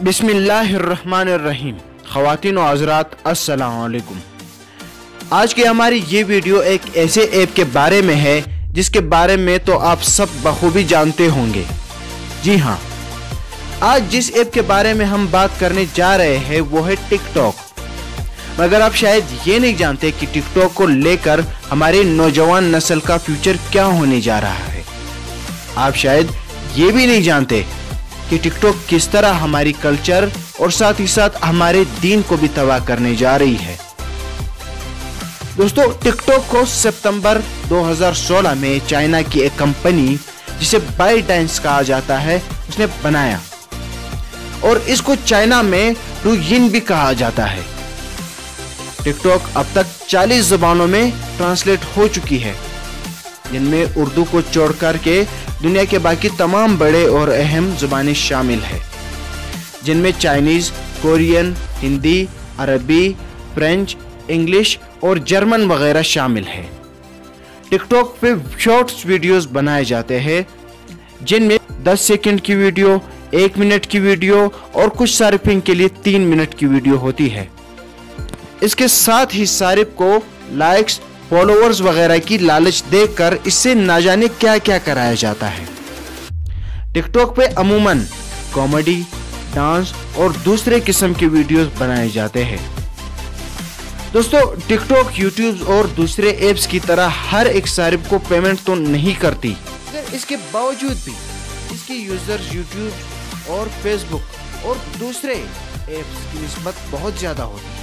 बिस्मिल्लाहिर्रहमानिर्रहीम। ख़वातीन व हज़रात अस्सलाम वालेकुम। आज की हमारी ये वीडियो एक ऐसे ऐप के बारे में है जिसके बारे में तो आप सब बखूबी जानते होंगे। जी हाँ, आज जिस ऐप के बारे में हम बात करने जा रहे हैं वो है टिकटॉक। मगर आप शायद ये नहीं जानते कि टिकटॉक को लेकर हमारे नौजवान नस्ल का फ्यूचर क्या होने जा रहा है। आप शायद ये भी नहीं जानते कि टिकटॉक किस तरह हमारी कल्चर और साथ ही साथ हमारे दीन को भी तबाह करने जा रही है। दोस्तों, टिकटॉक को सितंबर 2016 में चाइना की एक कंपनी जिसे बाइटडांस कहा जाता है उसने बनाया और इसको चाइना में डुयिन भी कहा जाता है। टिकटॉक अब तक 40 ज़बानों में ट्रांसलेट हो चुकी है, जिनमें उर्दू को छोड़कर के दुनिया के बाकी तमाम बड़े और अहम ज़ुबानें शामिल है, जिनमें चाइनीज़, कोरियन, हिंदी, अरबी, फ्रेंच, इंग्लिश और जर्मन वगैरह शामिल है। टिकटॉक पे शॉर्ट्स वीडियोस बनाए जाते हैं, जिनमें 10 सेकंड की वीडियो, 1 मिनट की वीडियो और कुछ सारिफिन के लिए 3 मिनट की वीडियो होती है। इसके साथ ही सारिफ को लाइक्स, फॉलोअर्स वगैरह की लालच देकर इससे ना जाने क्या क्या कराया जाता है। टिकटॉक पे अमूमन कॉमेडी, डांस और दूसरे किस्म के वीडियोस बनाए जाते हैं। दोस्तों, टिकटॉक, यूट्यूब और दूसरे ऐप्स की तरह हर एक सारिफ को पेमेंट तो नहीं करती, मगर इसके बावजूद भी इसके यूजर्स यूट्यूब और फेसबुक और दूसरे ऐप्स की निस्बत बहुत ज़्यादा होती है।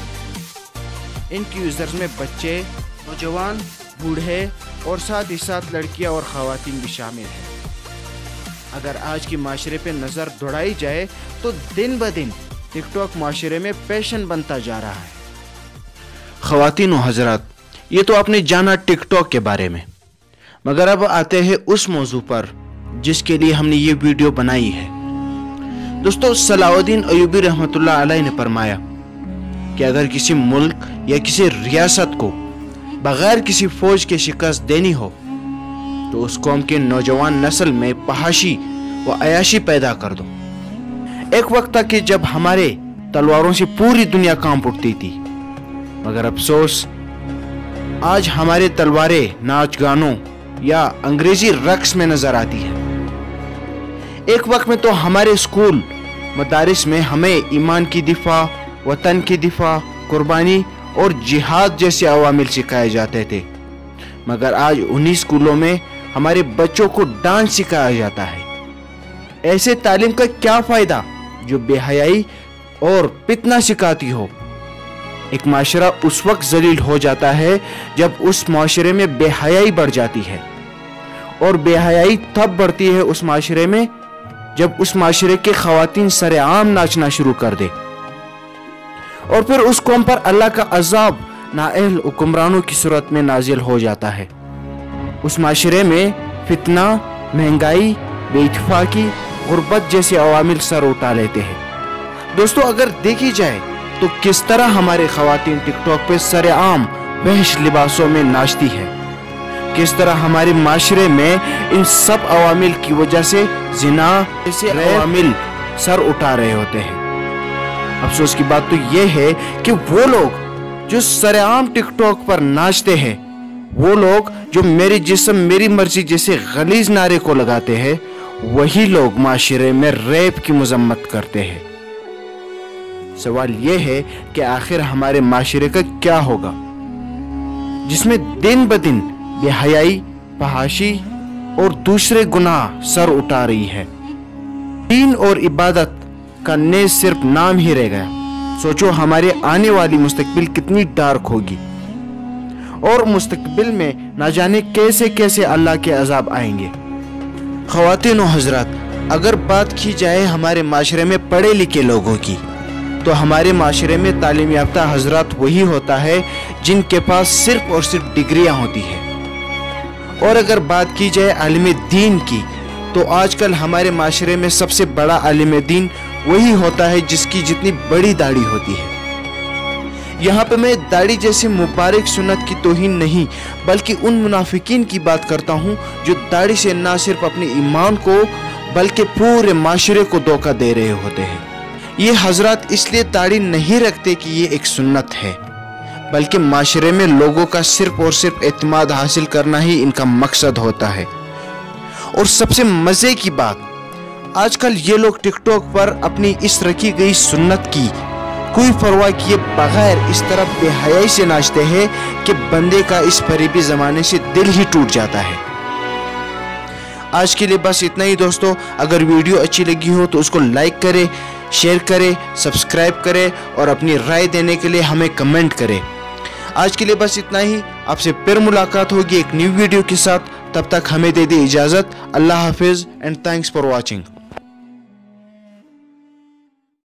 इनके यूजर्स में बच्चे, नौजवान, बूढ़े और साथ ही साथ लड़कियां और ख़वातीन भी शामिल हैं। अगर आज की माशरे पे नज़र दौड़ाई जाए तो दिन ब दिन टिकटॉक माशरे में पैशन बनता जा रहा है। ख़वातीन व हज़रात, ये तो आपने जाना टिकटॉक के बारे में, मगर अब आते हैं उस मौजू पर जिसके लिए हमने ये वीडियो बनाई है। दोस्तों, सलाउद्दीन अय्यूबी रहमतुल्लाह अलैह ने फरमाया कि अगर किसी मुल्क या किसी रियासत को बगैर किसी फौज के शिकस्त देनी हो तो उस कौम के नौजवान नस्ल में फहाशी व अयाशी पैदा कर दो। एक वक्त था कि जब हमारे तलवारों से पूरी दुनिया कांप उठती थी, मगर अफसोस आज हमारे तलवारें नाच गानों या अंग्रेजी रक्स में नजर आती है। एक वक्त में तो हमारे स्कूल मदारिस में हमें ईमान की दिफा, वतन की दिफा, कुर्बानी और जिहाद जैसे अवामिल सिखाए जाते थे, मगर आज उन्हीं स्कूलों में हमारे बच्चों को डांस सिखाया जाता है। ऐसे तालीम का क्या फायदा जो बेहयाई और फितना सिखाती हो। एक माशरा उस वक्त जलील हो जाता है जब उस माशरे में बेहयाई बढ़ जाती है, और बेहयाई तब बढ़ती है उस माशरे में जब उस माशरे के ख़वातीन सरेआम नाचना शुरू कर दे, और फिर उस कौम पर अल्लाह का अजाब नाअहल हुक्मरानों की सूरत में नाजिल हो जाता है। उस माशरे में फितना, महंगाई, बेइत्तेफाकी, गुर्बत जैसे अवामिल सर उठा लेते हैं। दोस्तों, अगर देखी जाए तो किस तरह हमारे ख़वातीन टिकटॉक पे सरेआम वहश लिबासों में नाचती है, किस तरह हमारे माशरे में इन सब अवामिल की वजह से जिना जैसे अवामिल सर उठा रहे होते हैं। अफसोस की बात तो यह है कि वो लोग जो सरेआम टिकटॉक पर नाचते हैं, वो लोग जो मेरी जिस्म मेरी मर्जी जैसे गलीज नारे को लगाते हैं, वही लोग माशरे में रैप की मजम्मत करते हैं। सवाल यह है कि आखिर हमारे माशरे का क्या होगा जिसमें दिन ब दिन बेहयाई, फहाशी और दूसरे गुनाह सर उठा रही है। दीन और इबादत का ने सिर्फ नाम ही रह गया। सोचो हमारे आने वाली मुस्तकबिल कितनी डार्क होगी, और मुस्तकबिल में ना जाने कैसे कैसे अल्लाह के अजाब आएंगे। ख़वातीन व हज़रात, अगर बात की जाए हमारे माशरे में पढ़े लिखे लोगों की, तो हमारे माशरे में तालीम याफ्ता हजरात वही होता है जिनके पास सिर्फ और सिर्फ डिग्रियां होती है। और अगर बात की जाए आलिम दीन की, तो आजकल हमारे माशरे में सबसे बड़ा आलिम दीन वही होता है जिसकी जितनी बड़ी दाढ़ी होती है। यहाँ पे मैं दाढ़ी जैसे मुबारक सुन्नत की तौहीन नहीं, बल्कि उन मुनाफिकीन की बात करता हूँ जो दाढ़ी से ना सिर्फ अपने ईमान को बल्कि पूरे माशरे को धोखा दे रहे होते हैं। یہ حضرات اس لیے داڑھی نہیں رکھتے کہ یہ ایک سنت ہے، بلکہ معاشرے میں لوگوں کا صرف اور صرف اعتماد حاصل کرنا ہی ان کا مقصد ہوتا ہے۔ اور سب سے مزے کی بات، آج کل یہ لوگ ٹک ٹاک پر اپنی اس رکھی گئی سنت کی کوئی پرواہ کیے بغیر اس طرح بے حیائی سے ناچتے ہیں کہ بندے کا اس فریبی زمانے سے دل ہی ٹوٹ جاتا ہے۔ آج کے لیے بس اتنا ہی دوستو۔ اگر ویڈیو اچھی لگی ہو تو اس کو لائک کرے، شیئر کرے، سبسکرائب کرے اور اپنی رائے دینے کے لیے ہمیں کمنٹ کرے۔ آج کے لیے بس اتنا ہی، آپ سے پھر ملاقات ہوگی ایک نیو ویڈیو کے ساتھ۔ تب تک ہمیں دے دی اجازت۔ اللہ حافظ اینڈ تھینکس فار واچنگ۔